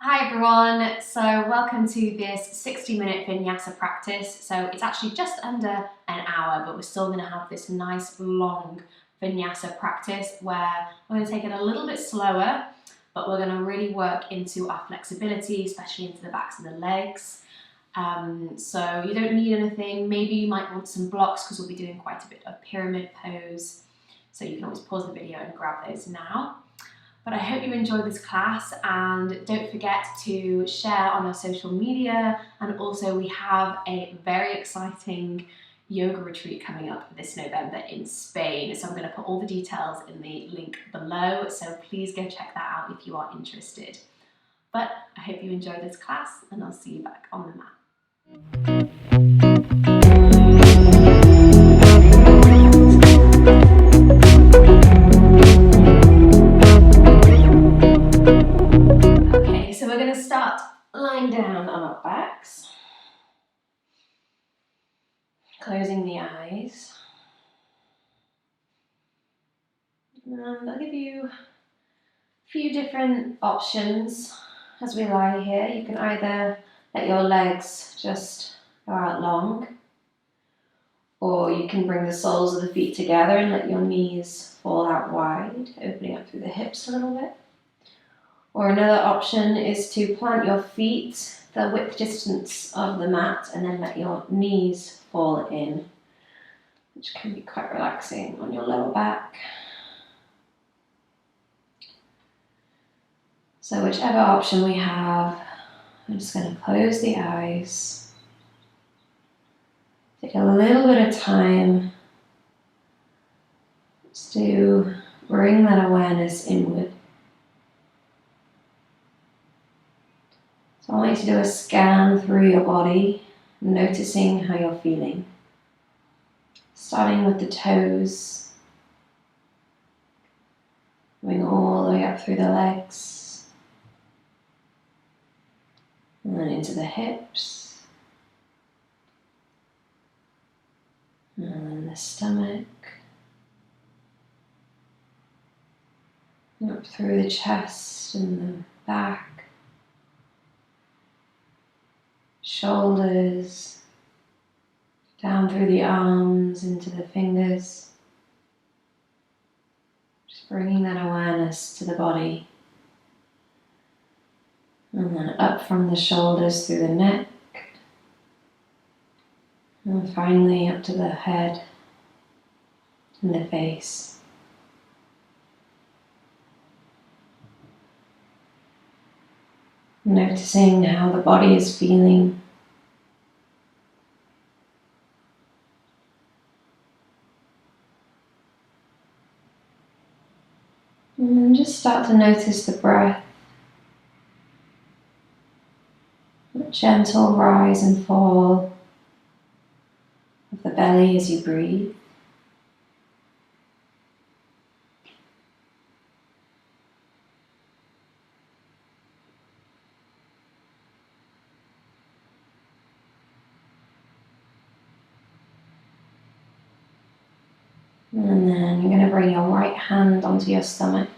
Hi everyone, so welcome to this 60-minute Vinyasa practice. So it's actually just under an hour, but we're still going to have this nice long Vinyasa practice where we're going to take it a little bit slower, but we're going to really work into our flexibility, especially into the backs of the legs. So you don't need anything. Maybe you might want some blocks because we'll be doing quite a bit of pyramid pose. So you can always pause the video and grab those now. But I hope you enjoyed this class, and don't forget to share on our social media, and also we have a very exciting yoga retreat coming up this November in Spain. So I'm going to put all the details in the link below, so please go check that out if you are interested. But I hope you enjoyed this class, and I'll see you back on the mat. So we're going to start lying down on our backs, closing the eyes, and I'll give you a few different options as we lie here. You can either let your legs just go out long, or you can bring the soles of the feet together and let your knees fall out wide, opening up through the hips a little bit. Or another option is to plant your feet the width distance of the mat and then let your knees fall in, which can be quite relaxing on your lower back. So whichever option we have, I'm just going to close the eyes. Take a little bit of time just to bring that awareness inward. So I want you to do a scan through your body, noticing how you're feeling. Starting with the toes, going all the way up through the legs, and then into the hips, and then the stomach, up through the chest and the back, shoulders, down through the arms into the fingers. Just bringing that awareness to the body. And then up from the shoulders through the neck. And finally up to the head and the face. Noticing how the body is feeling. And then just start to notice the breath. A gentle rise and fall of the belly as you breathe. And then you're going to bring your right hand onto your stomach.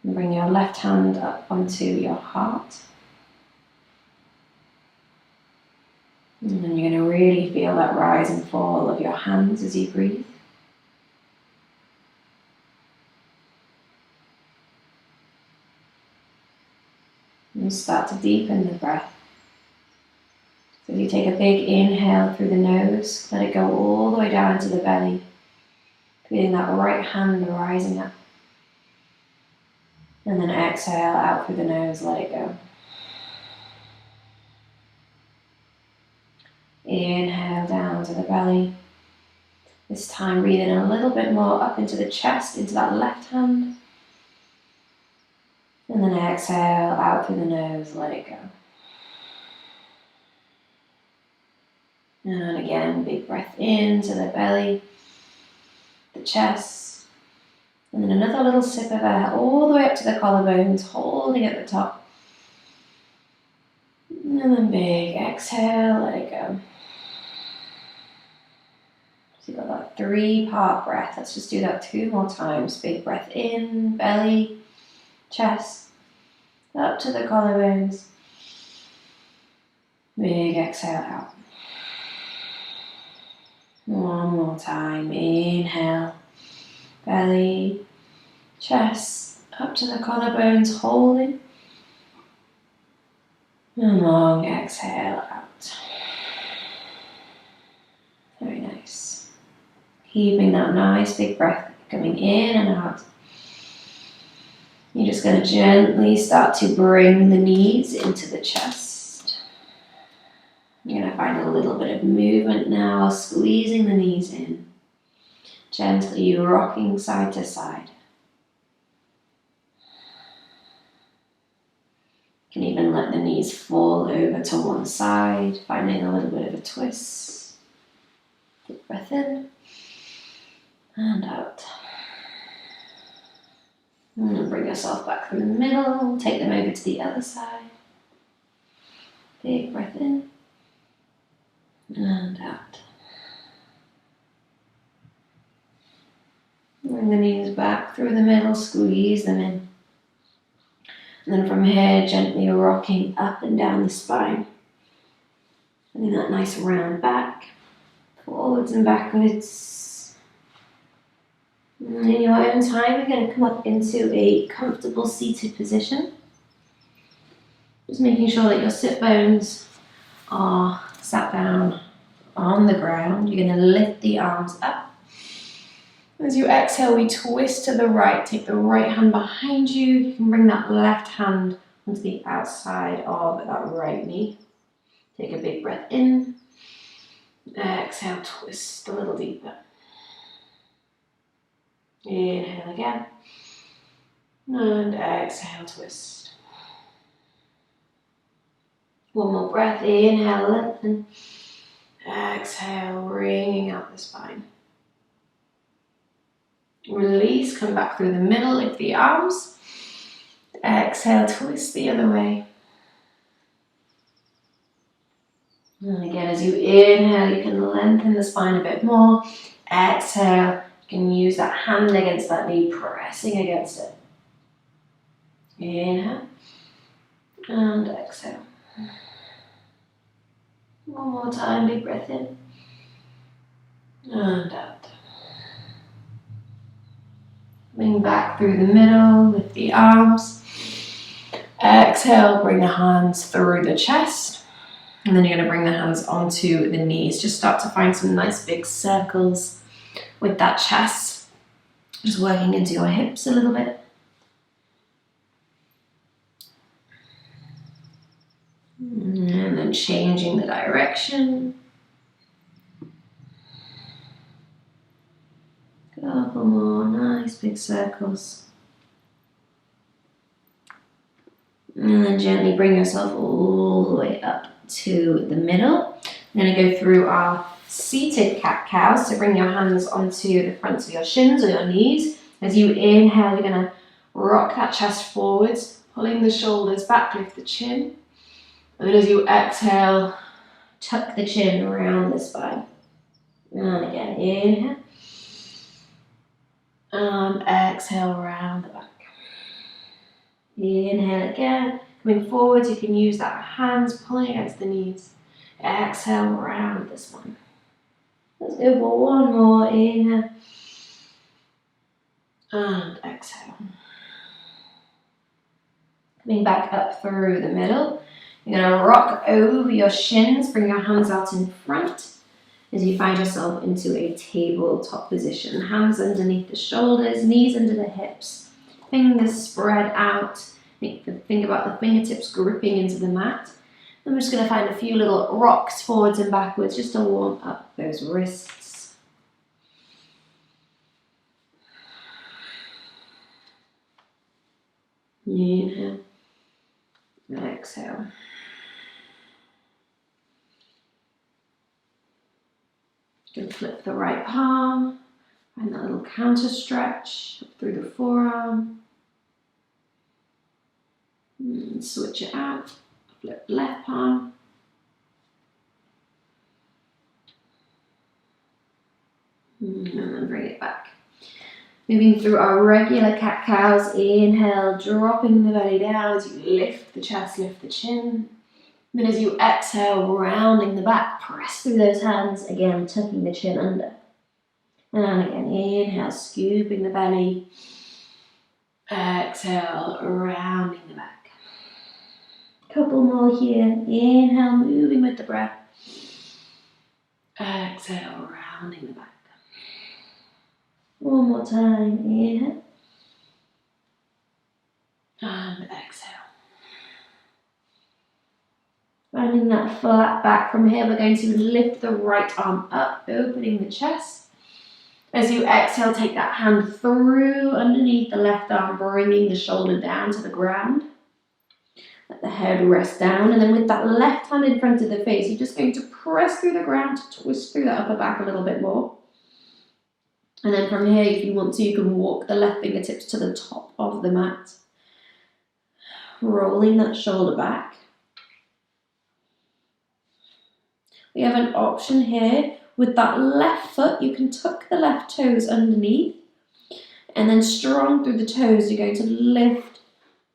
And bring your left hand up onto your heart. And then you're going to really feel that rise and fall of your hands as you breathe. And start to deepen the breath. So you take a big inhale through the nose, let it go all the way down to the belly, feeling that right hand rising up. And then exhale out through the nose, let it go. Inhale down to the belly. This time breathe in a little bit more up into the chest, into that left hand. And then exhale out through the nose, let it go. And again, big breath into the belly, the chest. And then another little sip of air all the way up to the collarbones, holding at the top. And then big exhale, let it go. So you've got that 3-part breath. Let's just do that 2 more times. Big breath in, belly, chest. up to the collarbones. Big exhale out. One more time. Inhale, belly, chest, up to the collarbones, holding. And long exhale out. Very nice. Keeping that nice big breath coming in and out. You're just going to gently start to bring the knees into the chest. You're going to find a little bit of movement now, squeezing the knees in. Gently rocking side to side. You can even let the knees fall over to one side, finding a little bit of a twist. Deep breath in and out. And bring yourself back through the middle, take them over to the other side. Big breath in and out. Bring the knees back through the middle, squeeze them in. And then from here, gently rocking up and down the spine. Getting that nice round back, forwards and backwards. And in your own time, you're going to come up into a comfortable seated position. Just making sure that your sit bones are sat down on the ground. You're going to lift the arms up. As you exhale, we twist to the right. Take the right hand behind you. You can bring that left hand onto the outside of that right knee. Take a big breath in. Exhale, twist a little deeper. Inhale again. And exhale, twist. One more breath. Inhale, lengthen. Exhale, wringing out the spine. Release, come back through the middle, lift the arms. Exhale, twist the other way. And again, as you inhale, you can lengthen the spine a bit more. Exhale, you can use that hand against that knee, pressing against it. Inhale and exhale. One more time, big breath in and out. Coming back through the middle, lift the arms. Exhale, bring the hands through the chest. And then you're going to bring the hands onto the knees. Just start to find some nice big circles with that chest. Just working into your hips a little bit. And then changing the direction. Couple more nice big circles. And then gently bring yourself all the way up to the middle. We're going to go through our seated cat-cow. So bring your hands onto the fronts of your shins or your knees. As you inhale, you're going to rock that chest forwards, pulling the shoulders back, lift the chin. And then as you exhale, tuck the chin around the spine. And again, inhale. And exhale, round the back. Inhale again. Coming forwards, you can use that hands pulling against the knees. Exhale, round the spine. Let's go for one more. Inhale. And exhale. Coming back up through the middle. You're going to rock over your shins. Bring your hands out in front as you find yourself into a tabletop position. Hands underneath the shoulders, knees under the hips. Fingers spread out. Think about the fingertips gripping into the mat. And we're just going to find a few little rocks forwards and backwards just to warm up those wrists. Inhale. Exhale. Going to flip the right palm. Find that little counter stretch up through the forearm. And switch it out. Flip left palm. And then bring it back. Moving through our regular cat-cows, inhale, dropping the belly down as you lift the chest, lift the chin. Then as you exhale, rounding the back, press through those hands, again, tucking the chin under. And again, inhale, scooping the belly. Exhale, rounding the back. Couple more here. Inhale, moving with the breath. Exhale, rounding the back. One more time, inhale. And exhale. Finding that flat back from here, we're going to lift the right arm up, opening the chest. As you exhale, take that hand through underneath the left arm, bringing the shoulder down to the ground. Let the head rest down, and then with that left hand in front of the face, you're just going to press through the ground to twist through that upper back a little bit more. And then from here, if you want to, you can walk the left fingertips to the top of the mat. Rolling that shoulder back. We have an option here. With that left foot, you can tuck the left toes underneath. And then strong through the toes, you're going to lift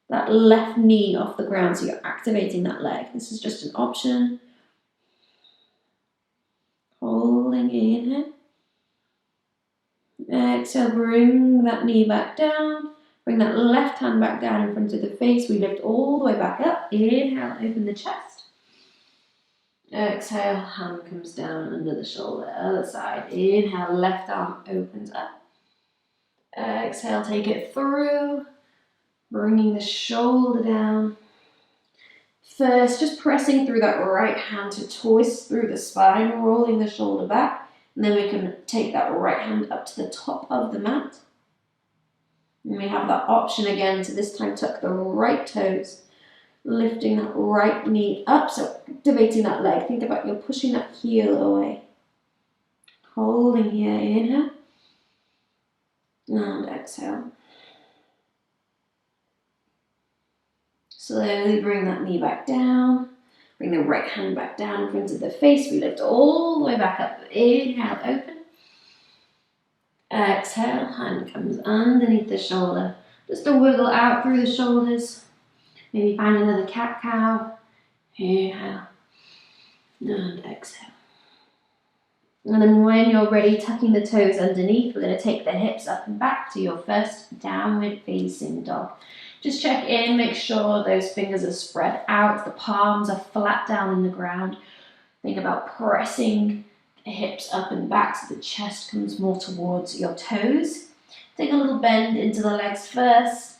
that left knee off the ground. So you're activating that leg. This is just an option. Holding inhale. Exhale, bring that knee back down. Bring that left hand back down in front of the face. We lift all the way back up. Inhale, open the chest. Exhale, hand comes down under the shoulder. Other side. Inhale, left arm opens up. Exhale, take it through. Bringing the shoulder down. First, just pressing through that right hand to twist through the spine, rolling the shoulder back. And then we can take that right hand up to the top of the mat. And we have that option again to this time tuck the right toes, lifting that right knee up, so activating that leg. Think about you're pushing that heel away. Holding here, inhale. And exhale. Slowly bring that knee back down. Bring the right hand back down in front of the face. We lift all the way back up. Inhale, open. Exhale, hand comes underneath the shoulder. Just to wiggle out through the shoulders. Maybe find another cat-cow. Inhale. And exhale. And then when you're ready, tucking the toes underneath, we're going to take the hips up and back to your first downward facing dog. Just check in, make sure those fingers are spread out, the palms are flat down in the ground. Think about pressing the hips up and back so the chest comes more towards your toes. Take a little bend into the legs first,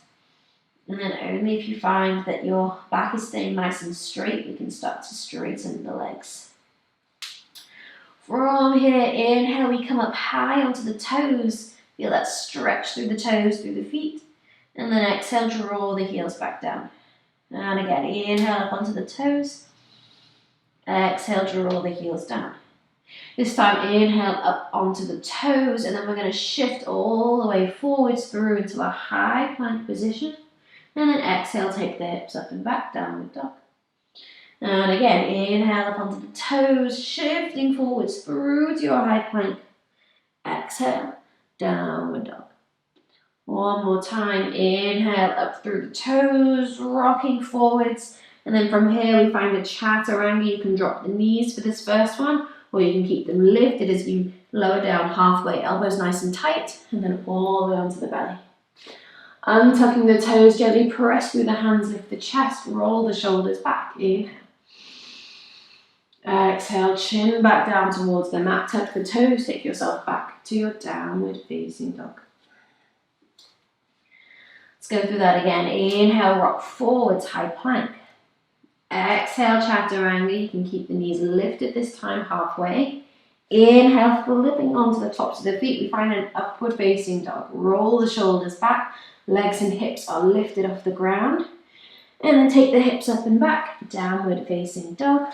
and then only if you find that your back is staying nice and straight, we can start to straighten the legs. From here, inhale, we come up high onto the toes. Feel that stretch through the toes, through the feet. And then exhale, draw the heels back down. And again, inhale up onto the toes. Exhale, draw the heels down. This time, inhale up onto the toes, and then we're going to shift all the way forwards through into a high plank position. And then exhale, take the hips up and back, downward dog. And again, inhale up onto the toes, shifting forwards through to your high plank. Exhale, downward dog. One more time, inhale up through the toes, rocking forwards. And then from here, we find a chaturanga. You can drop the knees for this first one, or you can keep them lifted as you lower down halfway, elbows nice and tight, and then all the way onto the belly. Untucking the toes, gently press through the hands, lift the chest, roll the shoulders back. Inhale. Exhale, chin back down towards the mat, tuck the toes, take yourself back to your downward facing dog. Let's go through that again. Inhale, rock forwards, high plank. Exhale, chaturanga. You can keep the knees lifted this time, halfway. Inhale, flipping onto the tops of the feet. We find an upward facing dog. Roll the shoulders back. Legs and hips are lifted off the ground. And then take the hips up and back. Downward facing dog.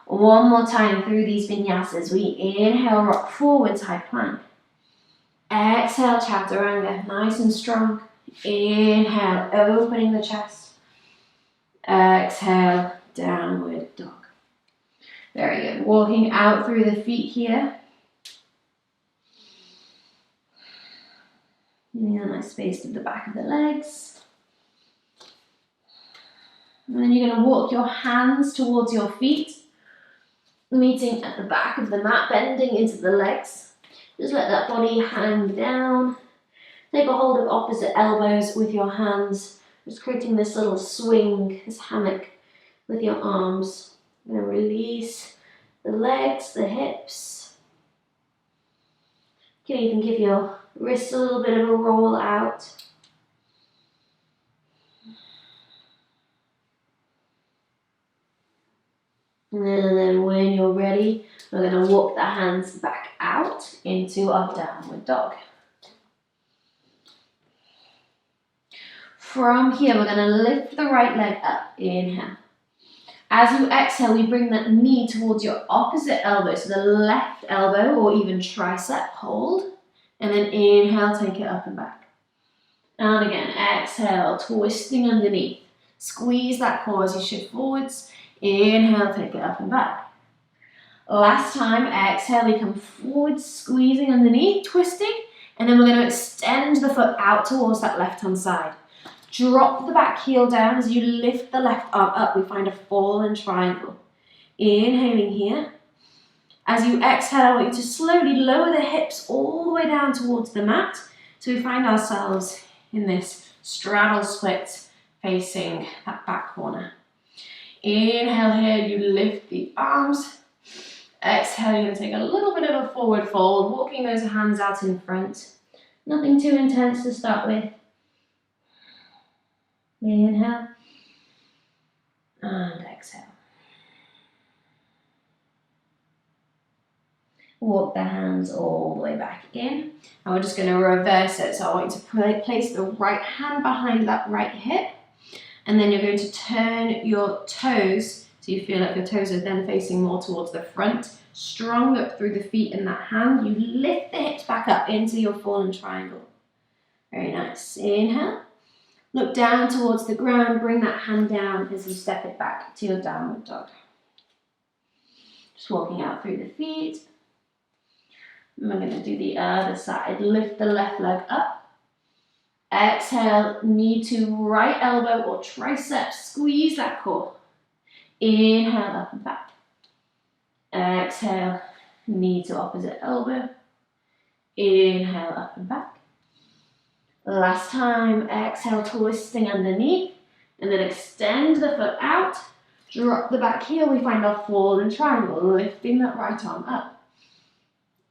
One more time through these vinyasas. We inhale, rock forwards, high plank. Exhale, chaturanga, nice and strong. Inhale, opening the chest. Exhale, downward dog. Very good. Walking out through the feet here. Giving a nice space to the back of the legs. And then you're going to walk your hands towards your feet, meeting at the back of the mat, bending into the legs. Just let that body hang down. Take a hold of opposite elbows with your hands, just creating this little swing, this hammock with your arms. And then release the legs, the hips. You can even give your wrists a little bit of a roll out. And then when you're ready, we're going to walk the hands back out into our downward dog. From here, we're going to lift the right leg up. Inhale. As you exhale, we bring that knee towards your opposite elbow, so the left elbow or even tricep, hold. And then inhale, take it up and back. And again, exhale, twisting underneath. Squeeze that core as you shift forwards. Inhale, take it up and back. Last time, exhale, we come forward, squeezing underneath, twisting, and then we're going to extend the foot out towards that left-hand side. Drop the back heel down as you lift the left arm up. We find a fallen triangle. Inhaling here. As you exhale, I want you to slowly lower the hips all the way down towards the mat. So we find ourselves in this straddle split facing that back corner. Inhale here, you lift the arms. Exhale, you're going to take a little bit of a forward fold, walking those hands out in front. Nothing too intense to start with. Inhale. And exhale. Walk the hands all the way back in. And we're just going to reverse it. So I want you to place the right hand behind that right hip. And then you're going to turn your toes, so you feel like your toes are then facing more towards the front. Strong up through the feet in that hand. You lift the hips back up into your fallen triangle. Very nice. Inhale. Look down towards the ground. Bring that hand down as you step it back to your downward dog. Just walking out through the feet. And we're going to do the other side. Lift the left leg up. Exhale, knee to right elbow or tricep. Squeeze that core. Inhale, up and back. Exhale, knee to opposite elbow. Inhale, up and back. Last time, exhale, twisting underneath. And then extend the foot out. Drop the back heel. We find our fallen triangle, lifting that right arm up.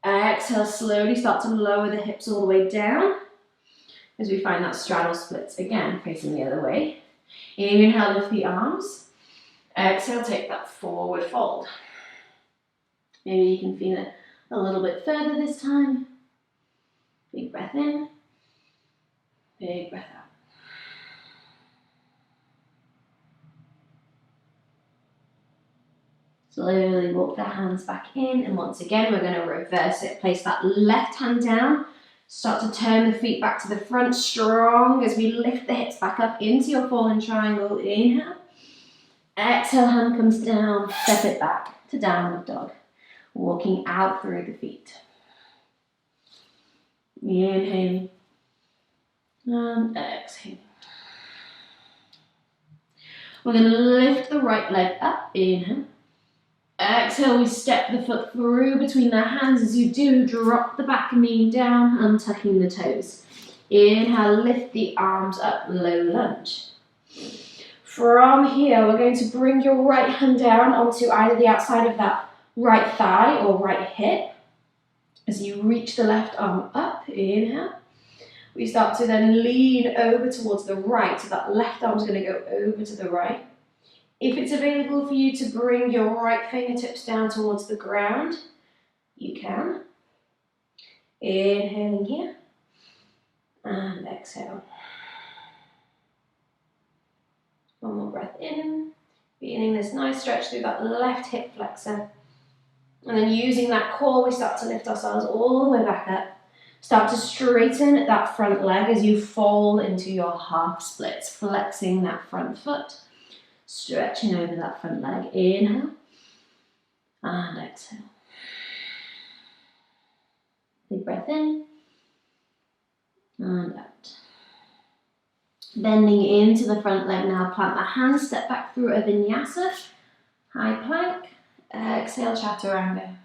Exhale, slowly start to lower the hips all the way down. As we find that straddle splits again, facing the other way. Inhale, lift the arms. Exhale, take that forward fold. Maybe you can feel it a little bit further this time. Big breath in. Big breath out. Slowly walk the hands back in, and once again, we're going to reverse it. Place that left hand down. Start to turn the feet back to the front, strong as we lift the hips back up into your fallen triangle. Inhale. Exhale, hand comes down, step it back to downward dog. Walking out through the feet. Inhaling. And exhaling. We're going to lift the right leg up. Inhale. Exhale, we step the foot through between the hands. As you do, drop the back knee down, untucking the toes. Inhale, lift the arms up, low lunge. From here, we're going to bring your right hand down onto either the outside of that right thigh or right hip. As you reach the left arm up, inhale. We start to then lean over towards the right, so that left arm is going to go over to the right. If it's available for you to bring your right fingertips down towards the ground, you can. Inhaling here, and exhale. One more breath in, feeling this nice stretch through that left hip flexor. And then using that core, we start to lift ourselves all the way back up. Start to straighten that front leg as you fall into your half splits, flexing that front foot. Stretching over that front leg. Inhale and exhale. Big breath in. and out. Bending into the front leg now, plant the hands, step back through a vinyasa, high plank, exhale chaturanga.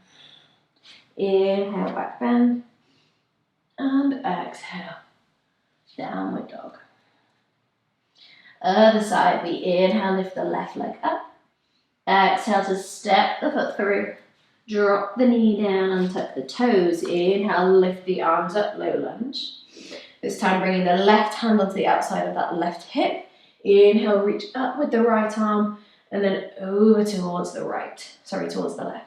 Inhale, back bend, and exhale, downward dog. Other side, we inhale, lift the left leg up. Exhale to step the foot through. Drop the knee down and tuck the toes. Inhale, lift the arms up, low lunge. This time bringing the left hand onto the outside of that left hip. Inhale, reach up with the right arm and then over towards the towards the left.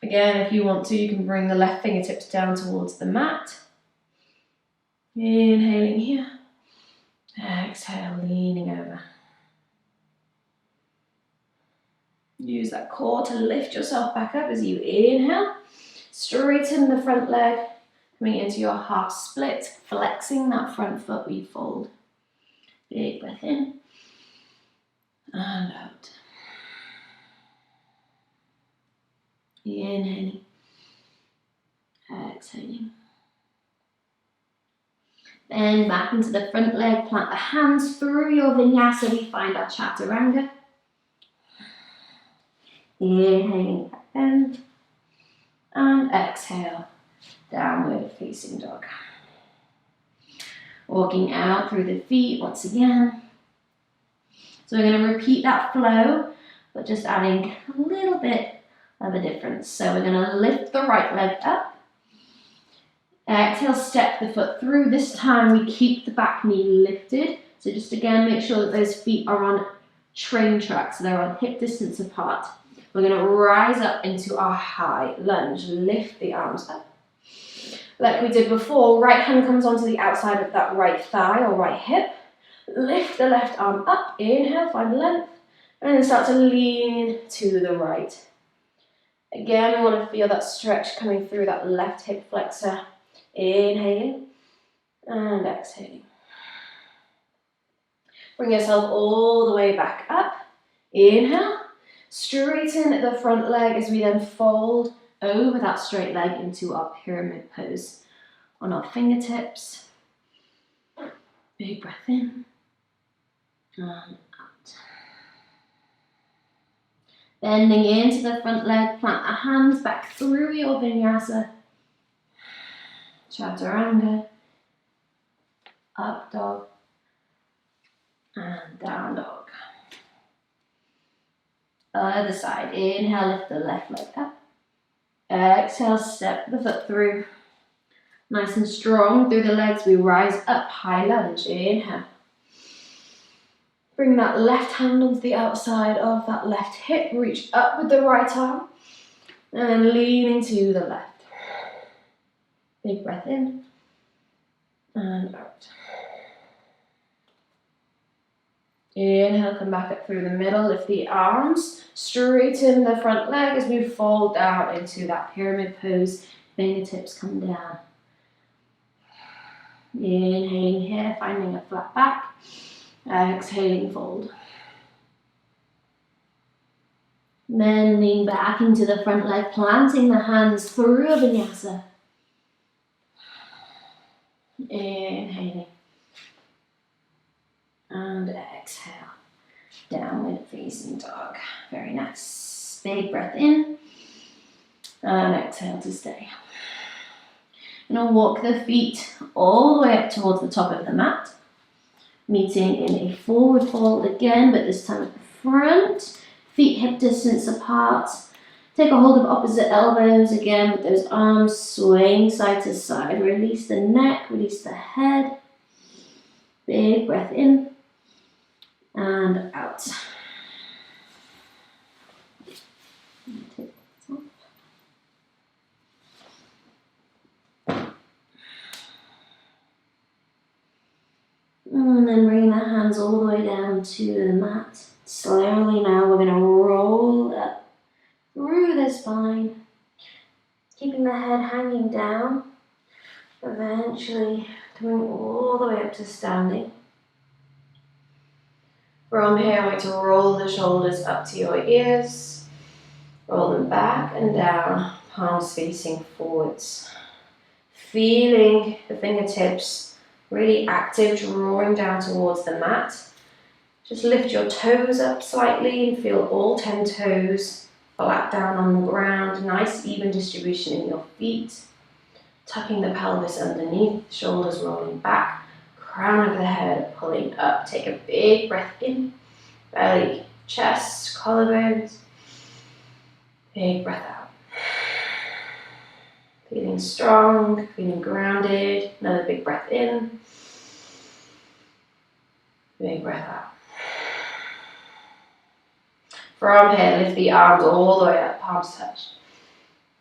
Again, if you want to, you can bring the left fingertips down towards the mat. Inhaling here. Exhale, leaning over. Use that core to lift yourself back up as you inhale. Straighten the front leg, coming into your half split, flexing that front foot, we fold. Big breath in and out. Inhaling, exhaling. Bend back into the front leg, plant the hands through your vinyasa, we find our chaturanga. Inhaling, back bend, and exhale, downward facing dog. Walking out through the feet once again. So we're going to repeat that flow, but just adding a little bit of a difference. So we're going to lift the right leg up. Exhale, step the foot through. This time we keep the back knee lifted. So just again, make sure that those feet are on train tracks, so they're on hip distance apart. We're going to rise up into our high lunge. Lift the arms up. Like we did before, right hand comes onto the outside of that right thigh or right hip. Lift the left arm up. Inhale, find length. And then start to lean to the right. Again, we want to feel that stretch coming through that left hip flexor. Inhaling and exhaling. Bring yourself all the way back up. Inhale. Straighten the front leg as we then fold over that straight leg into our pyramid pose on our fingertips. Big breath in and out. Bending into the front leg, plant the hands back through your vinyasa. Chaturanga, up dog, and down dog. Other side, inhale, lift the left leg up. Exhale, step the foot through. Nice and strong through the legs, we rise up, high lunge, inhale. Bring that left hand onto the outside of that left hip, reach up with the right arm, and then leaning to the left. Big breath in and out. Inhale, come back up through the middle, lift the arms, straighten the front leg as we fold down into that pyramid pose. Fingertips come down. Inhaling here, finding a flat back. Exhaling, fold. Then lean back into the front leg, planting the hands through a vinyasa. Inhaling and exhale, downward facing dog. Very nice. Big breath in and exhale to stay. Now walk the feet all the way up towards the top of the mat, meeting in a forward fold again, but this time at the front, feet hip distance apart. Take a hold of opposite elbows again with those arms swaying side to side. Release the neck, release the head. Big breath in and out. Take this off. And then bring the hands all the way down to the mat. Slowly now we're going to roll up through the spine, keeping the head hanging down, eventually coming all the way up to standing. From here, I want you to roll the shoulders up to your ears, roll them back and down, palms facing forwards. feeling the fingertips really active, drawing down towards the mat. Just lift your toes up slightly and feel all 10 toes flat down on the ground. Nice even distribution in your feet. Tucking the pelvis underneath, shoulders rolling back, crown of the head pulling up. Take a big breath in, belly, chest, collarbones. Big breath out. Feeling strong, feeling grounded. Another big breath in. Big breath out. From here, lift the arms all the way up, palms touch.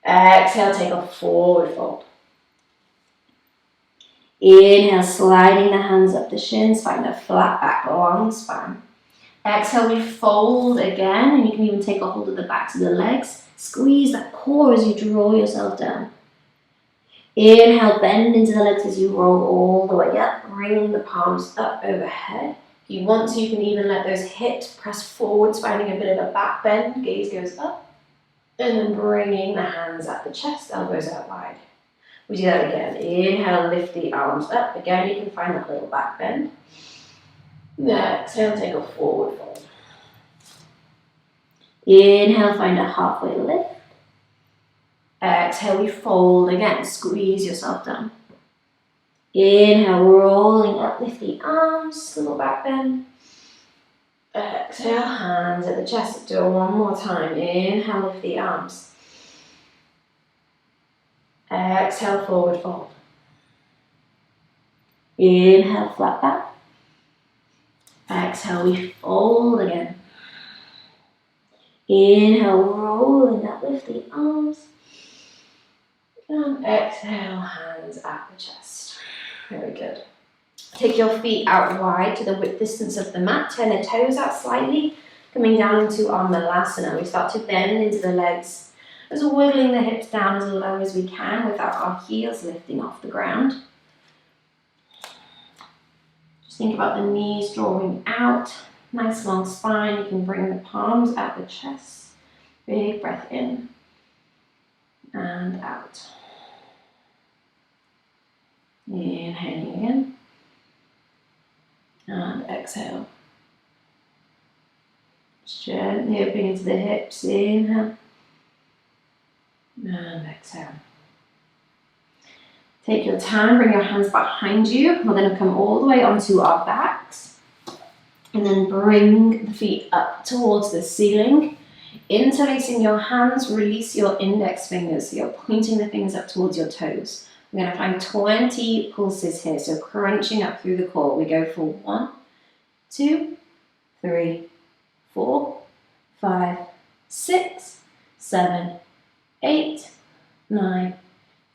Exhale, take a forward fold. Inhale, sliding the hands up the shins, find a flat back, long spine. Exhale, we fold again, and you can even take a hold of the backs of the legs. Squeeze that core as you draw yourself down. Inhale, bend into the legs as you roll all the way up. Bring the palms up overhead. If you want to, you can even let those hips press forwards, finding a bit of a back bend. Gaze goes up. And then bringing the hands at the chest, elbows out wide. We do that again. Inhale, lift the arms up. Again, you can find that little back bend. Exhale, take a forward fold. Inhale, find a halfway lift. Exhale, we fold again. Squeeze yourself down. Inhale, rolling up, lift the arms, little back bend. Exhale, hands at the chest. Do it one more time. Inhale, lift the arms. Exhale, forward fold. Inhale, flat back. Exhale, we fold again. Inhale, rolling up, lift the arms. And exhale, hands at the chest. Very good. Take your feet out wide to the width distance of the mat. Turn the toes out slightly, coming down into our Malasana. We start to bend into the legs. Just wiggling the hips down as low as we can without our heels lifting off the ground. Just think about the knees drawing out. Nice long spine. You can bring the palms at the chest. Big breath in and out. Inhaling again. And exhale. Just gently opening into the hips. Inhale. And exhale. Take your time, bring your hands behind you. We're going to come all the way onto our backs. And then bring the feet up towards the ceiling. Interlacing your hands, release your index fingers. So you're pointing the fingers up towards your toes. We're going to find 20 pulses here. So crunching up through the core. We go for 1, 2, 3, 4, 5, 6, 7, 8, 9,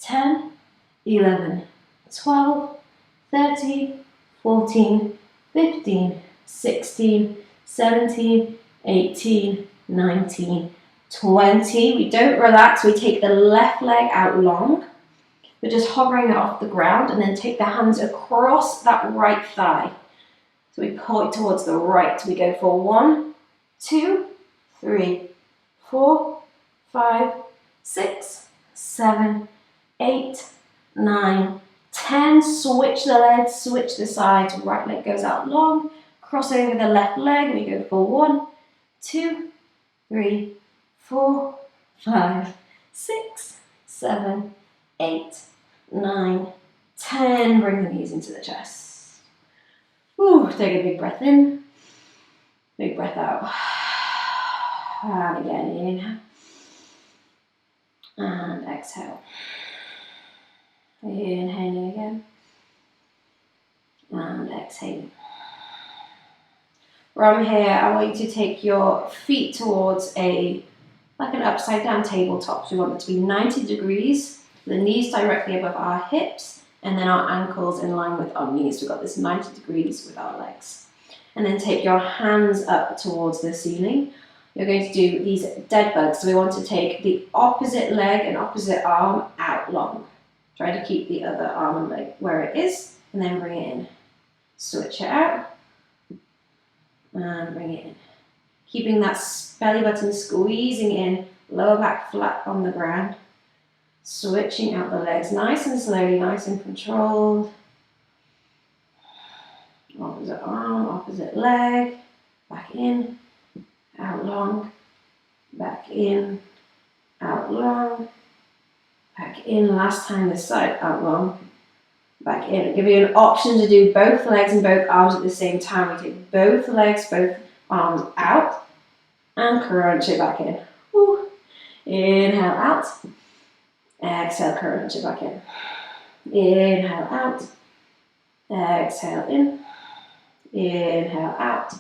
10, 11, 12, 13, 14, 15, 16, 17, 18, 19, 20. We don't relax, we take the left leg out long. We're just hovering it off the ground and then take the hands across that right thigh. So we point towards the right. We go for 1, 2, 3, 4, 5, 6, 7, 8, 9, 10. Switch the legs, switch the sides. Right leg goes out long. Cross over the left leg. We go for 1, 2, 3, 4, 5, 6, 7, 8, 9, 10. Bring the knees into the chest. Ooh, take a big breath in. Big breath out. And again, inhale. And exhale. Inhaling again. And exhaling. From here, I want you to take your feet towards like an upside down tabletop. So we want it to be 90 degrees, the knees directly above our hips, and then our ankles in line with our knees. We've got this 90 degrees with our legs. And then take your hands up towards the ceiling. You're going to do these dead bugs. So we want to take the opposite leg and opposite arm out long. Try to keep the other arm and leg where it is, and then bring it in. Switch it out, and bring it in. Keeping that belly button squeezing in, lower back flat on the ground. Switching out the legs nice and slowly, nice and controlled. Opposite arm, opposite leg. Back in, out long. Back in, out long. Back in, last time this side, out long. Back in. I'll give you an option to do both legs and both arms at the same time. We take both legs, both arms out. And crunch it back in. Woo. Inhale out. Exhale, crunch it back in. Inhale out. Exhale in. Inhale out.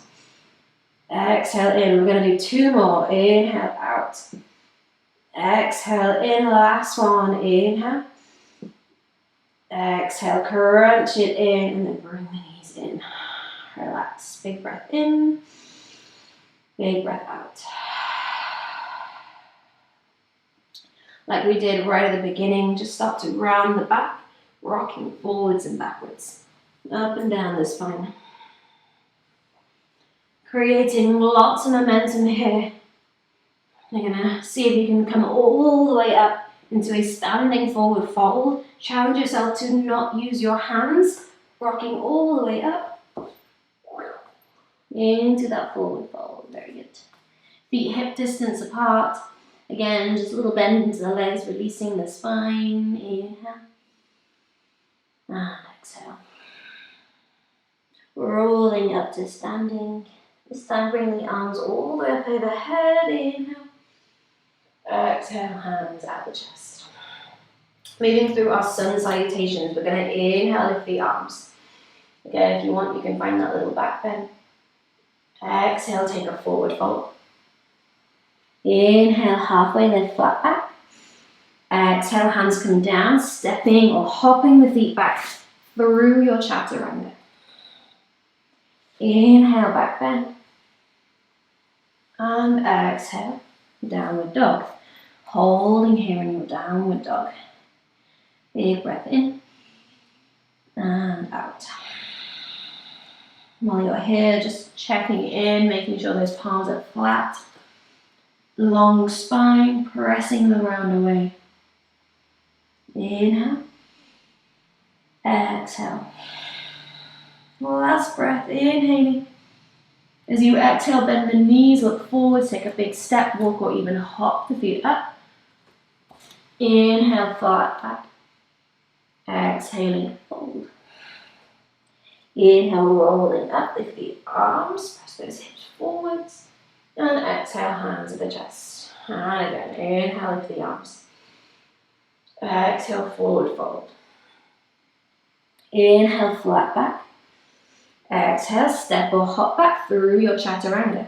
Exhale in. We're going to do 2 more. Inhale out. Exhale in. Last one. Inhale. Exhale, crunch it in. And then bring the knees in. Relax. Big breath in. Big breath out. Like we did right at the beginning, just start to round the back, rocking forwards and backwards, up and down the spine. Creating lots of momentum here. You're gonna see if you can come all the way up into a standing forward fold. Challenge yourself to not use your hands, rocking all the way up into that forward fold. Very good. Feet hip distance apart. Again, just a little bend into the legs, releasing the spine. Inhale. And exhale. Rolling up to standing. This time bring the arms all the way up overhead. Inhale. Exhale, hands out the chest. Moving through our sun salutations, we're going to inhale, lift the arms. Again, if you want, you can find that little back bend. Exhale, take a forward fold. Inhale, halfway lift, flat back. Exhale, hands come down, stepping or hopping the feet back through your chaturanga. Inhale, back bend. And exhale, downward dog. Holding here in your downward dog. Big breath in and out. While you're here, just checking in, making sure those palms are flat. Long spine, pressing the ground away. Inhale. Exhale. Last breath, inhaling. As you exhale, bend the knees, look forward, take a big step, walk or even hop the feet up. Inhale, flat back. Exhaling, fold. Inhale, rolling up, lift the arms, press those hips forwards. And exhale, hands at the chest. And again, inhale, lift the arms. Exhale, forward fold. Inhale, flat back. Exhale, step or hop back through your chaturanga.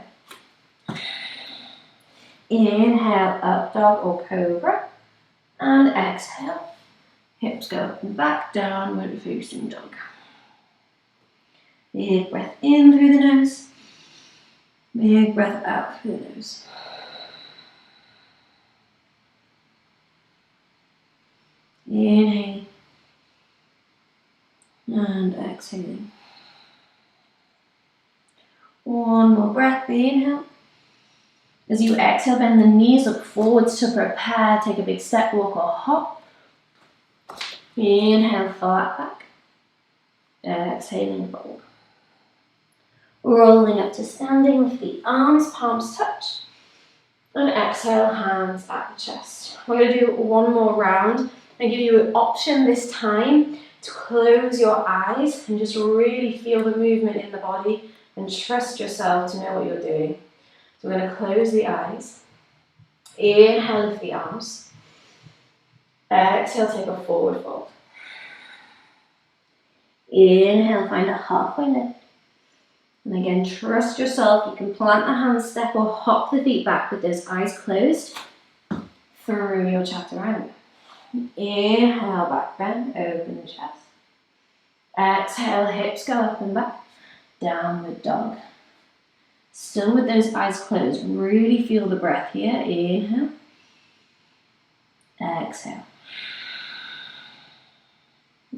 Inhale, up dog or cobra. And exhale, hips go up and back, downward facing dog. Big breath in through the nose. Big breath out through the nose. Inhaling. And exhaling. One more breath, inhale. As you exhale, bend the knees, look forwards to prepare. Take a big step, walk or hop. Inhale, flat back. Exhaling, fold. Rolling up to standing with the arms, palms touch. And exhale, hands at the chest. We're going to do one more round and give you an option this time to close your eyes and just really feel the movement in the body and trust yourself to know what you're doing. So we're going to close the eyes. Inhale, lift the arms. Exhale, take a forward fold. Inhale, find a halfway lift. And again, trust yourself. You can plant the hands, step or hop the feet back with those eyes closed through your chaturanga. Inhale, back bend, open the chest. Exhale, hips go up and back. Downward dog. Still with those eyes closed. Really feel the breath here. Inhale. Exhale.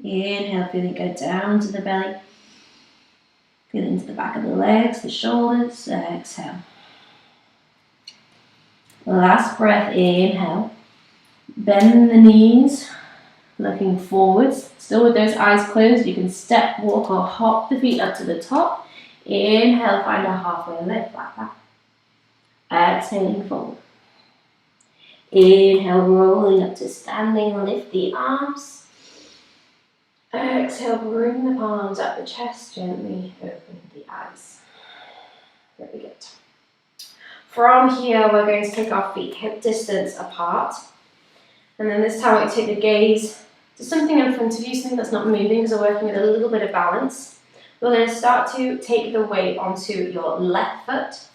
Inhale, feel it go down to the belly. Feel into the back of the legs, the shoulders. Exhale. Last breath, inhale. Bend the knees, looking forwards. Still with those eyes closed, you can step, walk or hop the feet up to the top. Inhale, find a halfway lift, flat back. Exhaling forward. Inhale, rolling up to standing, lift the arms. Exhale, bring the palms up the chest, gently open the eyes. Very good. From here, we're going to take our feet hip distance apart. And then this time we take the gaze to something in front of you, something that's not moving, because we're working with a little bit of balance. We're going to start to take the weight onto your left foot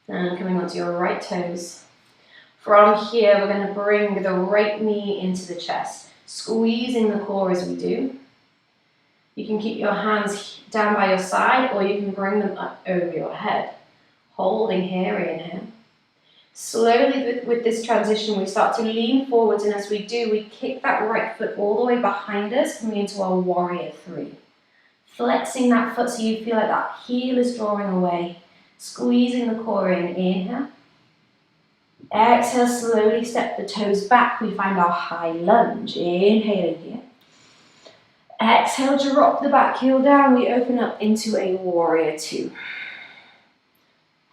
and coming onto your right toes. From here, we're going to bring the right knee into the chest, squeezing the core as we do. You can keep your hands down by your side, or you can bring them up over your head. Holding here, inhale. Slowly with this transition, we start to lean forwards, and as we do, we kick that right foot all the way behind us, coming into our warrior three. Flexing that foot so you feel like that heel is drawing away. Squeezing the core in, inhale. Exhale, slowly step the toes back. We find our high lunge. Inhaling here. Exhale, drop the back heel down. We open up into a warrior two.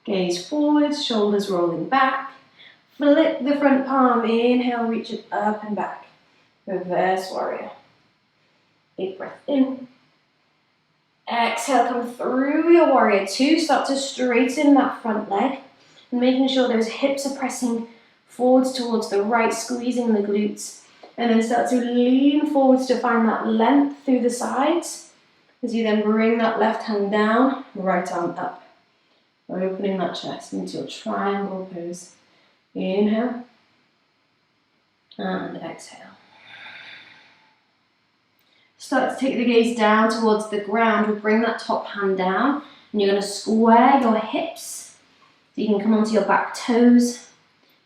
Gaze forwards, shoulders rolling back. Flip the front palm. Inhale, reach it up and back. Reverse warrior. Big breath in. Exhale, come through your warrior two. Start to straighten that front leg. And making sure those hips are pressing forwards towards the right, squeezing the glutes. And then start to lean forwards to find that length through the sides. As you then bring that left hand down, right arm up. Opening that chest into your triangle pose. Inhale. And exhale. Start to take the gaze down towards the ground. We'll bring that top hand down. And you're going to square your hips. So you can come onto your back toes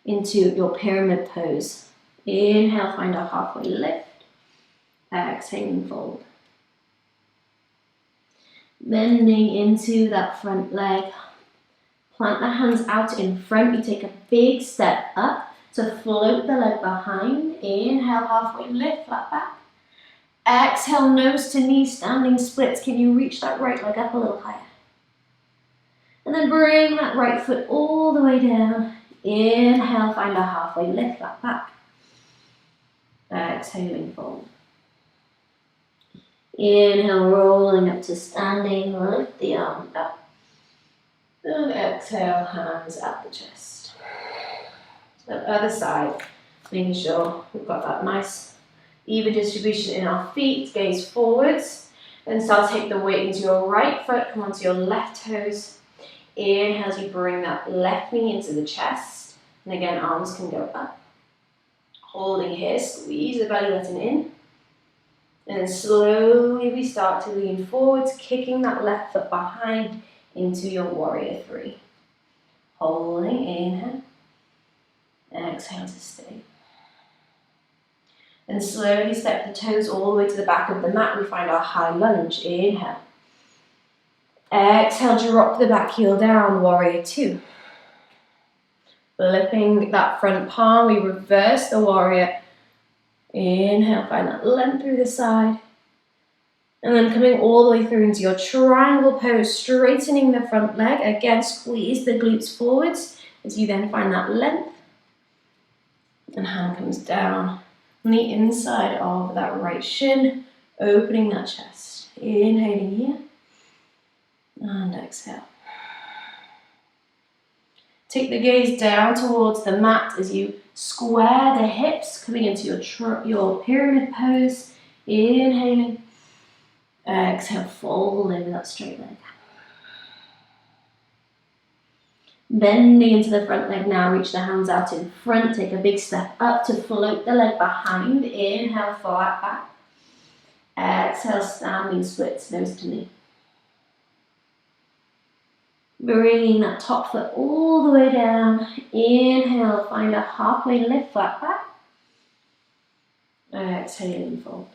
into your pyramid pose. Inhale, find a halfway lift. Exhaling, fold. Bending into that front leg. Plant the hands out in front. You take a big step up to float the leg behind. Inhale, halfway lift, flat back. Exhale, nose to knee, standing splits. Can you reach that right leg up a little higher? And then bring that right foot all the way down. Inhale, find a halfway lift, flat back. Exhaling, fold. Inhale, rolling up to standing, lift the arm up. And exhale, hands at the chest. The other side, making sure we've got that nice even distribution in our feet. Gaze forwards. Then start to take the weight into your right foot, come onto your left toes. Inhale as you bring that left knee into the chest. And again, arms can go up. Holding here, squeeze the belly button in. And then slowly we start to lean forwards, kicking that left foot behind into your warrior three. Holding, inhale. Exhale to stay. And slowly step the toes all the way to the back of the mat. We find our high lunge. Inhale. Exhale, drop the back heel down, warrior two. Flipping that front palm, we reverse the warrior. Inhale, find that length through the side. And then coming all the way through into your triangle pose, straightening the front leg. Again, squeeze the glutes forwards as you then find that length. And hand comes down on the inside of that right shin, opening that chest. Inhaling here. And exhale. Take the gaze down towards the mat as you square the hips, coming into your pyramid pose. Inhaling. Exhale, fold over that straight leg. Bending into the front leg now, reach the hands out in front. Take a big step up to float the leg behind. Inhale, flat back. Exhale, standing splits, nose to knee. Bringing that top foot all the way down. Inhale, find a halfway lift, flat back. Exhaling, fold.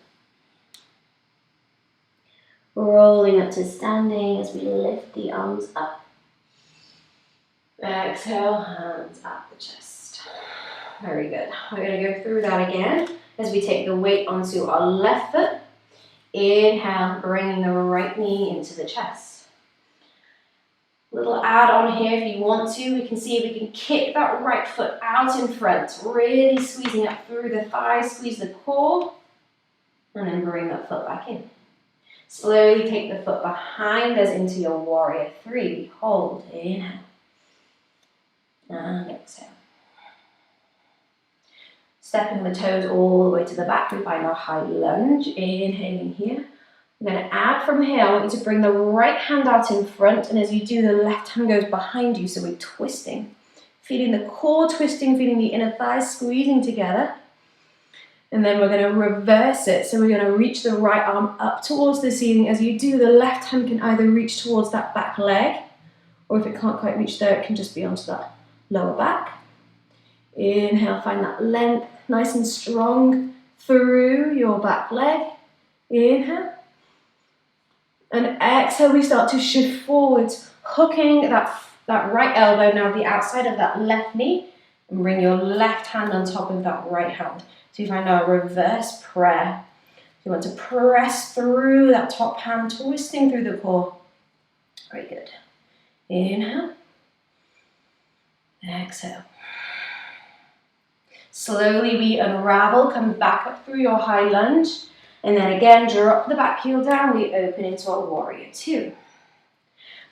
Rolling up to standing as we lift the arms up. Exhale, hands at the chest. Very good. We're going to go through that again as we take the weight onto our left foot. Inhale, bringing the right knee into the chest. Little add on here if you want to. We can see if we can kick that right foot out in front, really squeezing up through the thighs, squeeze the core, and then bring that foot back in. Slowly take the foot behind us into your warrior three. We hold, inhale, and exhale. Stepping the toes all the way to the back, we find our high lunge, inhaling here. We're going to add from here. I want you to bring the right hand out in front, and as you do, the left hand goes behind you, so we're twisting. Feeling the core twisting, feeling the inner thighs squeezing together. And then we're going to reverse it, so we're going to reach the right arm up towards the ceiling. As you do, the left hand can either reach towards that back leg, or if it can't quite reach there, it can just be onto that lower back. Inhale, find that length, nice and strong through your back leg. Inhale. And exhale, we start to shift forwards, hooking that right elbow now the outside of that left knee, and bring your left hand on top of that right hand. So you find our reverse prayer. You want to press through that top hand, twisting through the core. Very good. Inhale. Exhale. Slowly we unravel, come back up through your high lunge. And then again, drop the back heel down, we open into our warrior two.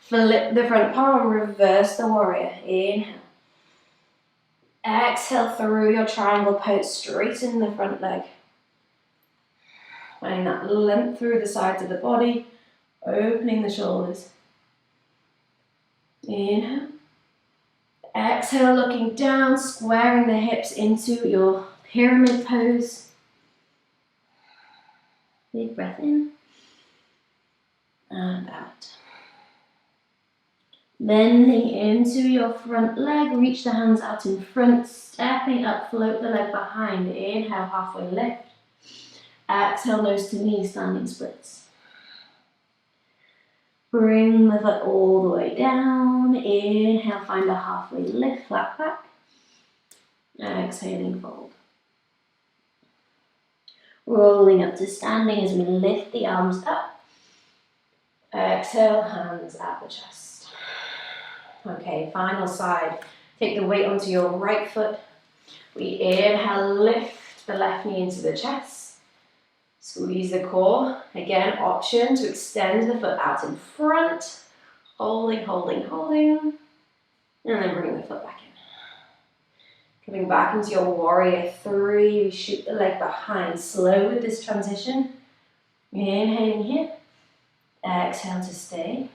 Flip the front palm, reverse the warrior. Inhale. Exhale through your triangle pose, straighten the front leg. Finding that length through the sides of the body, opening the shoulders. Inhale. Exhale, looking down, squaring the hips into your pyramid pose. Big breath in and out. Bending into your front leg, reach the hands out in front, stepping up, float the leg behind. Inhale, halfway lift. Exhale, nose to knee, standing splits. Bring the foot all the way down. Inhale, find a halfway lift, flat back. Exhaling, fold. Rolling up to standing as we lift the arms up. Exhale, hands at the chest. Okay, final side. Take the weight onto your right foot. We inhale, lift the left knee into the chest. Squeeze the core. Again, option to extend the foot out in front. Holding, holding, holding. And then bring the foot back in. Coming back into your warrior three, we shoot the leg behind. Slow with this transition. Inhaling here. Exhale to stay.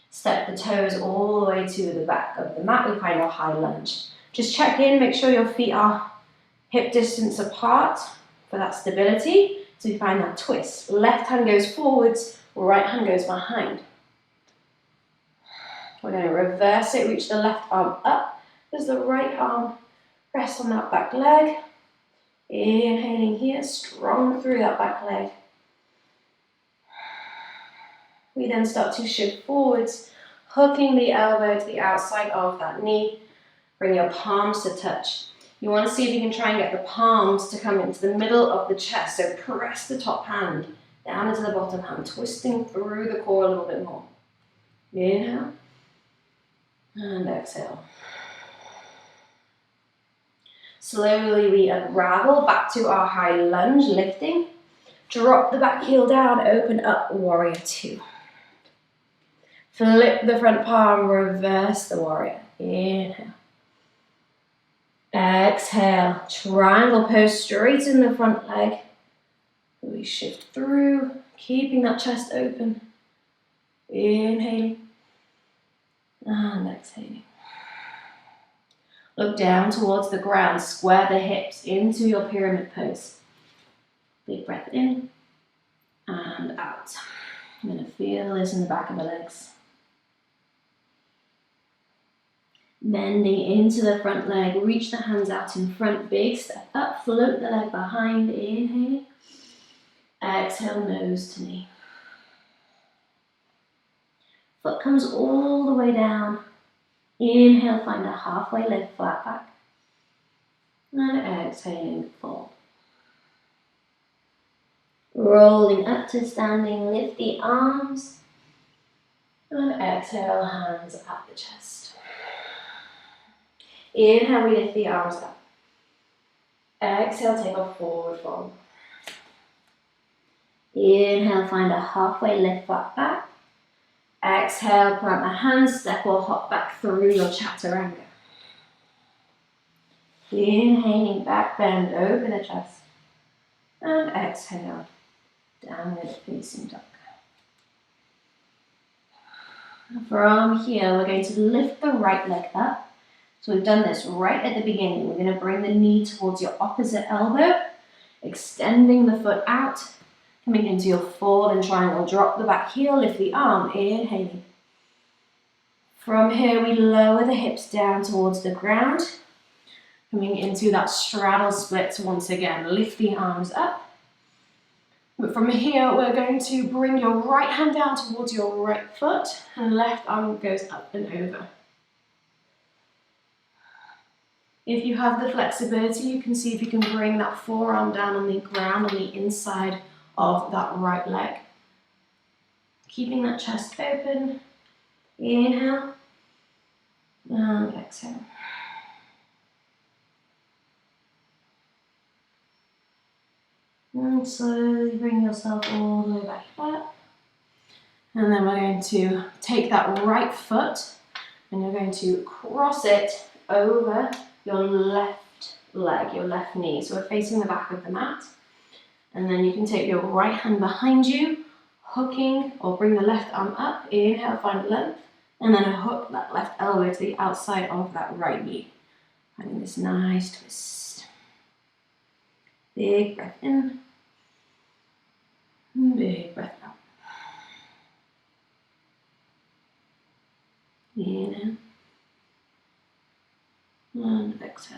Step the toes all the way to the back of the mat. We find our high lunge. Just check in, make sure your feet are hip distance apart for that stability. So we find that twist. Left hand goes forwards, right hand goes behind. We're going to reverse it, reach the left arm up. As the right arm rests on that back leg. Inhaling here, strong through that back leg. We then start to shift forwards, hooking the elbow to the outside of that knee. Bring your palms to touch. You want to see if you can try and get the palms to come into the middle of the chest. So press the top hand down into the bottom hand, twisting through the core a little bit more. Inhale and exhale. Slowly we unravel back to our high lunge, lifting. Drop the back heel down, open up, warrior two. Flip the front palm, reverse the warrior. Inhale. Exhale, triangle pose, straighten the front leg. We shift through, keeping that chest open. Inhaling and exhaling. Look down towards the ground, square the hips into your pyramid pose. Big breath in and out. I'm going to feel this in the back of the legs. Bending into the front leg, reach the hands out in front, big step up, float the leg behind, inhaling. Exhale, nose to knee. Foot comes all the way down. Inhale, find a halfway lift, flat back. And exhaling, fold. Rolling up to standing, lift the arms. And exhale, hands at the chest. Inhale, we lift the arms up. Exhale, take a forward fold. Inhale, find a halfway lift back. Exhale, plant the hands, step or hop back through your chaturanga. Inhaling, back bend over the chest. And exhale, downward facing dog. From here, we're going to lift the right leg up. So we've done this right at the beginning. We're going to bring the knee towards your opposite elbow, extending the foot out, coming into your forward triangle. Drop the back heel, lift the arm, inhaling. From here, we lower the hips down towards the ground, coming into that straddle splits once again. Lift the arms up. But from here, we're going to bring your right hand down towards your right foot, and left arm goes up and over. If you have the flexibility, you can see if you can bring that forearm down on the ground on the inside of that right leg. Keeping that chest open. Inhale and exhale. And slowly bring yourself all the way back up. And then we're going to take that right foot and you're going to cross it over your left leg, your left knee. So we're facing the back of the mat. And then you can take your right hand behind you, hooking or bring the left arm up. Inhale, find length. And then hook that left elbow to the outside of that right knee. Finding this nice twist. Big breath in. Big breath out. Inhale. And exhale.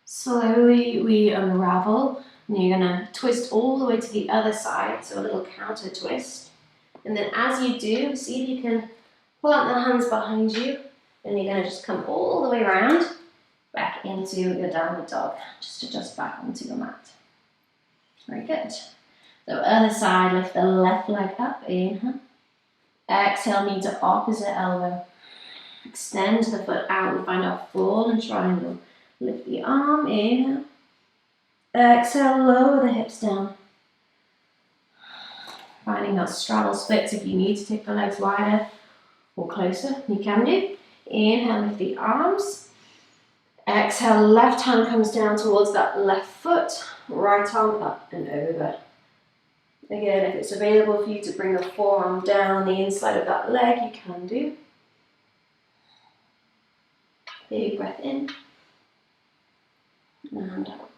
Slowly we unravel, and you're going to twist all the way to the other side, so a little counter twist. And then as you do, see if you can plant the hands behind you, and you're going to just come all the way around, back into your downward dog, just adjust back onto your mat. Very good. So other side, lift the left leg up, inhale. Exhale, knee to opposite elbow. Extend the foot out, we find our fallen triangle. Lift the arm, inhale. Exhale, lower the hips down. Finding that straddle splits. If you need to take the legs wider or closer, you can do. Inhale, lift the arms. Exhale, left hand comes down towards that left foot. Right arm up and over. Again, if it's available for you to bring the forearm down the inside of that leg, you can do. Big breath in. And out.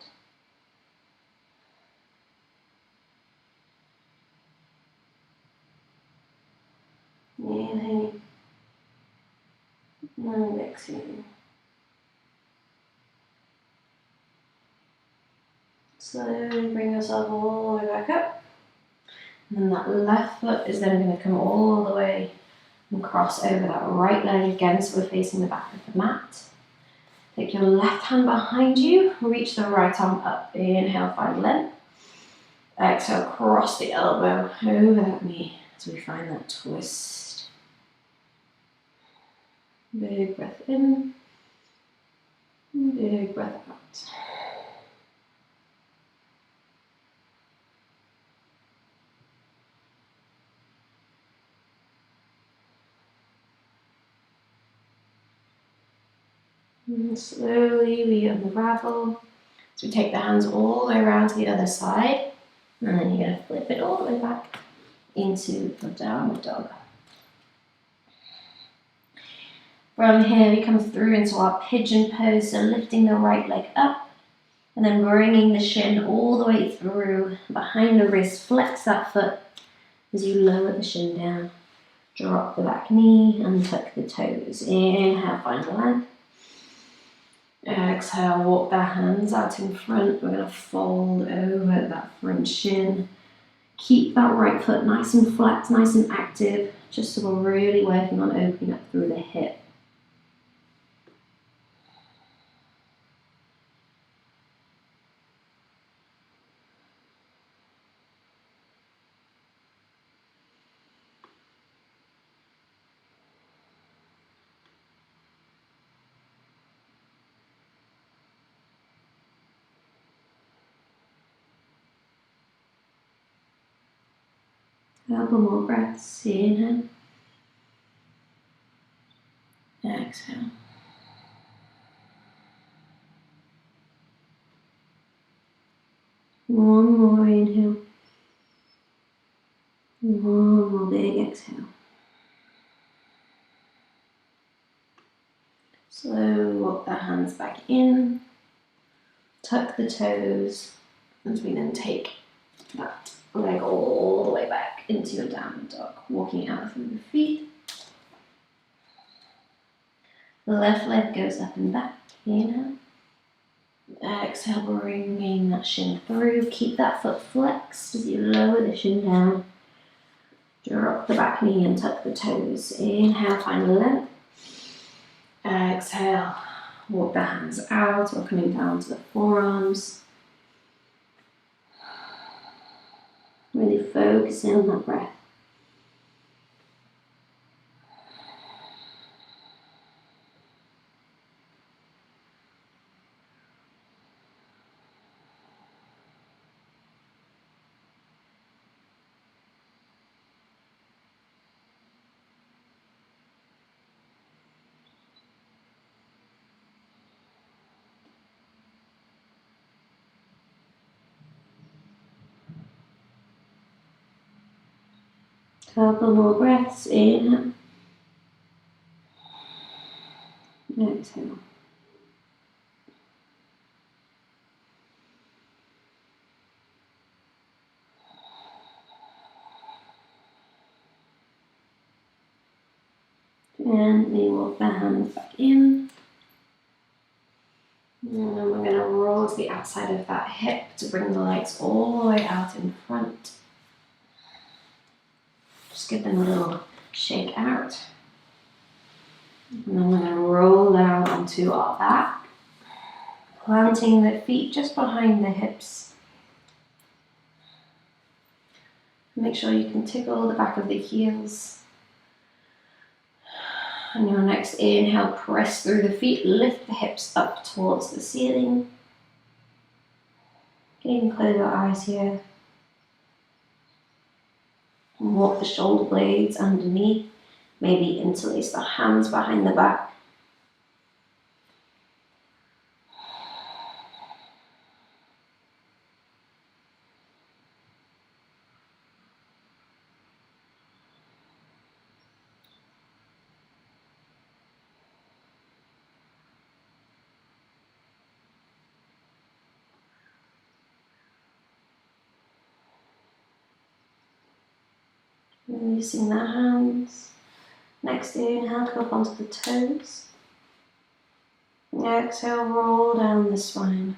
Inhaling. And exhaling. Slowly bring yourself all the way back up. And then that left foot is then going to come all the way and cross over that right leg again, so we're facing the back of the mat. Take your left hand behind you, reach the right arm up. Inhale, find length. Exhale, cross the elbow over that knee as we find that twist. Big breath in, big breath out. And slowly we unravel. So we take the hands all the way around to the other side, and then you're going to flip it all the way back into the downward dog. From here we come through into our pigeon pose, so lifting the right leg up, and then bringing the shin all the way through behind the wrist. Flex that foot as you lower the shin down. Drop the back knee and tuck the toes. Inhale, find the length. Exhale, walk the hands out in front. We're going to fold over that front shin. Keep that right foot nice and flat, nice and active, just so we're really working on opening up through the hip. Couple more breaths. Inhale. Exhale. One more inhale. One more big exhale. Slowly walk the hands back in. Tuck the toes as we then take that leg all the way back into your downward dog. Walking out through the feet. The left leg goes up and back. Inhale. Exhale, bringing that shin through. Keep that foot flexed as you lower the shin down. Drop the back knee and tuck the toes. Inhale, find length. Exhale, walk the hands out or coming down to the forearms. Really focusing on that breath. Couple more breaths. Inhale. Exhale. Gently walk the hands back in. And then we're going to roll to the outside of that hip to bring the legs all the way out in front. Just give them a little shake out. And then we're going to roll down onto our back, planting the feet just behind the hips. Make sure you can tickle the back of the heels. On your next inhale, press through the feet, lift the hips up towards the ceiling. You can close your eyes here. And walk the shoulder blades underneath. Maybe interlace the hands behind the back. Releasing the hands. Next inhale, go up onto the toes. Exhale, roll down the spine.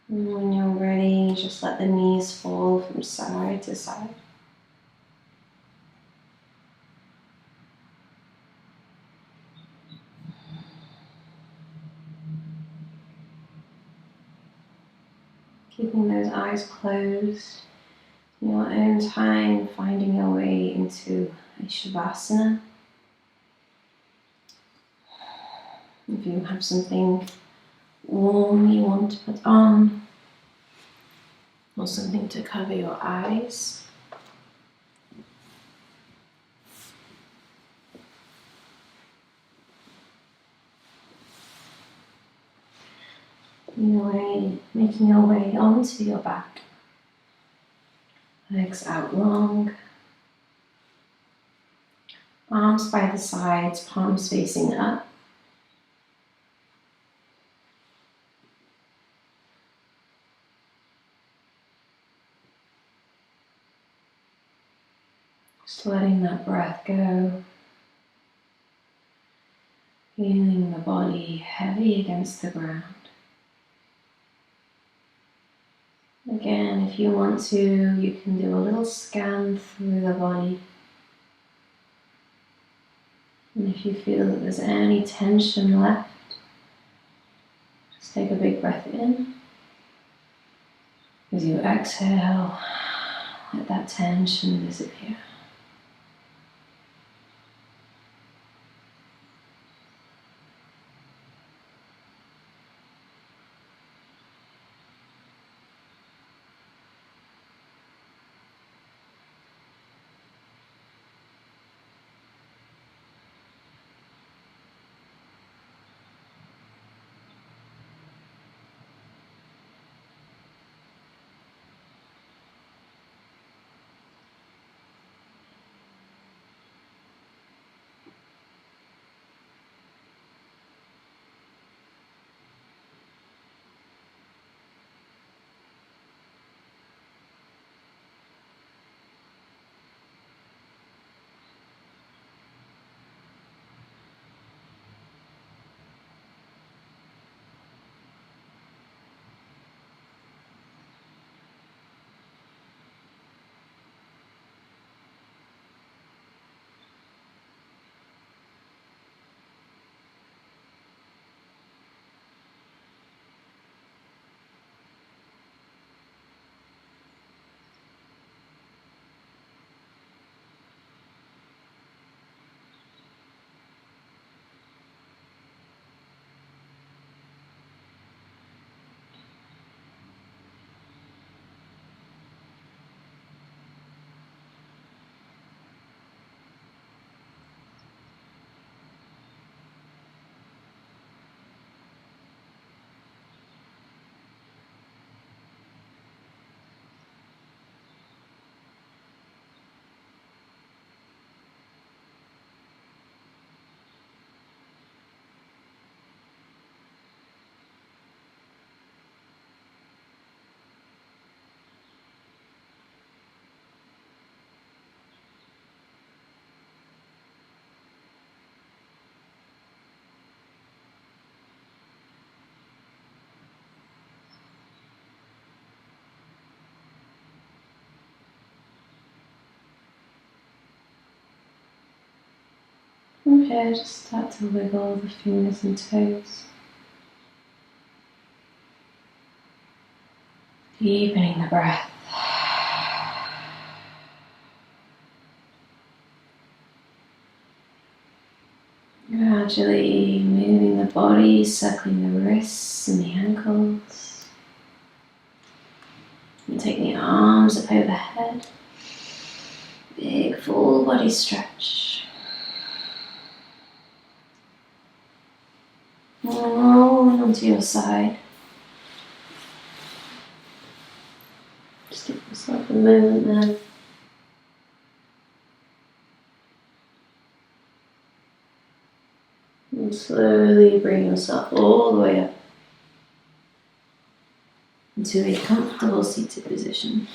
And when you're ready, just let the knees fall from side to side. Keeping those eyes closed. In your own time, finding your way into a Shavasana. If you have something warm you want to put on, or something to cover your eyes. Making your way onto your back. Legs out long. Arms by the sides, palms facing up. Just letting that breath go. Feeling the body heavy against the ground. Again, if you want to, you can do a little scan through the body. And if you feel that there's any tension left, just take a big breath in. As you exhale, let that tension disappear. From here, just start to wiggle the fingers and toes. Deepening the breath. Gradually moving the body, circling the wrists and the ankles. And take the arms up overhead. Big full body stretch. Rolling onto your side. Just give yourself a moment there. And slowly bring yourself all the way up into a comfortable seated position.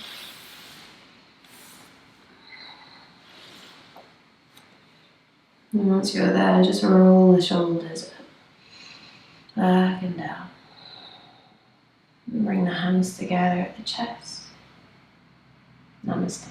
And once you're there, just roll the shoulders up, back and down. And bring the hands together at the chest. Namaste.